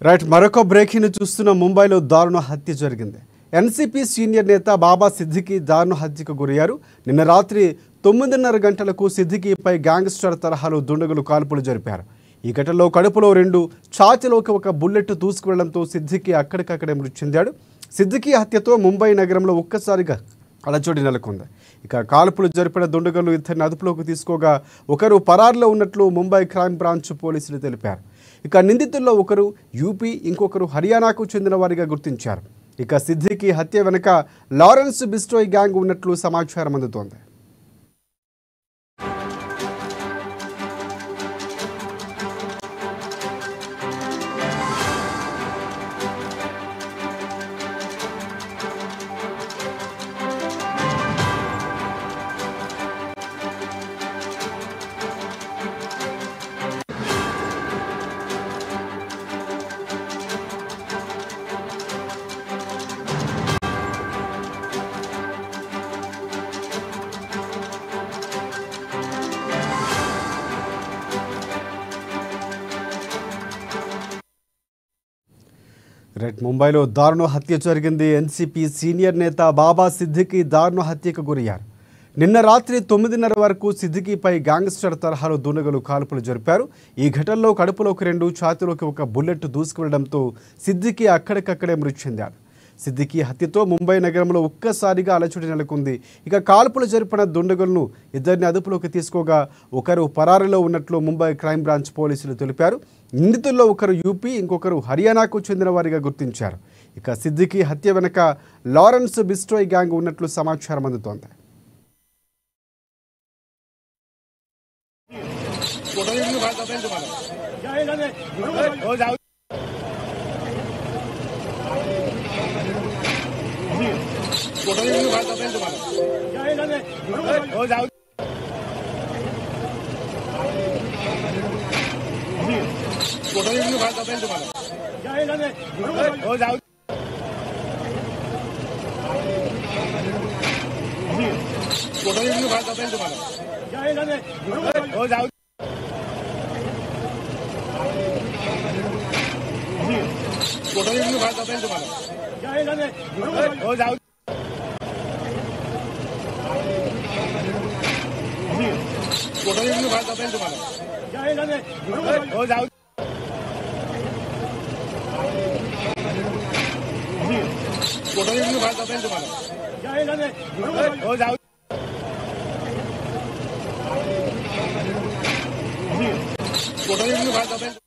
Right మరొక breaking చూస్తున్న ముంబైలో దారుణ హత్య జరిగింది. ఎన్సీపీ సీనియర్ నేత బాబా సిద్దికీ దారుణ హత్యకు గురయ్యారు. నిన్న రాత్రి 9:30 గంటలకు సిద్దికీపై గ్యాంగ్స్టర్ తరహాలో దుండగులు కాల్పులు జరిపారు. ఈ ఘటనలో కడుపులో 2, ఛాతీలోకి ఒక బుల్లెట్ దూసుకువెళ్లడంతో సిద్దికీ అక్కడికక్కడే మృతి చెందాడు. సిద్దికీ హత్యతో ముంబై నగరంలో ఒక్కసారిగా అలజడి నెలకొంది. ఇక కాల్పులు జరిపిన దుండగులు ఇద్దరిని అదుపులోకి తీసుకోగా ఒకరు పరారులో ఉన్నట్లు ముంబై క్రైమ్ బ్రాంచ్ పోలీసులు తెలిపారు. ఇక నిందితుల్లో ఒకరు యూపీ, ఇంకొకరు హర్యానాకు చెందిన వారిగా గుర్తించారు. ఇక సిద్దికీ హత్య వెనుక లారెన్స్ బిస్ట్రోయ్ గ్యాంగ్ ఉన్నట్లు సమాచారం అందుతోంది. రైట్ ముంబైలో దారుణ హత్య జరిగింది. ఎన్సీపీ సీనియర్ నేత బాబా సిద్దికీ దారుణ హత్యకు గురయ్యారు. నిన్న రాత్రి 9:30 వరకు సిద్దికీపై గ్యాంగ్స్టర్ తరహాలో దుండగులు కాల్పులు జరిపారు. ఈ ఘటనలో కడుపులోకి 2, ఛాతీలోకి ఒక బుల్లెట్ దూసుకువెళ్లడంతో సిద్దికీ అక్కడికక్కడే మృతి చెందాడు. సిద్దికీ హత్యతో ముంబై నగరంలో ఒక్కసారిగా అలచడి నెలకొంది. ఇక కాల్పులు జరిపిన దుండగులను ఇద్దరిని అదుపులోకి తీసుకోగా ఒకరు పరారీలో ఉన్నట్లు ముంబై క్రైమ్ బ్రాంచ్ పోలీసులు తెలిపారు. నిందితుల్లో ఒకరు యూపీ, ఇంకొకరు హర్యానాకు చెందిన వారిగా గుర్తించారు. ఇక సిద్దికీ హత్య వెనుక లారెన్స్ బిస్ట్రోయ్ గ్యాంగ్ ఉన్నట్లు సమాచారం అందుతోంది. Go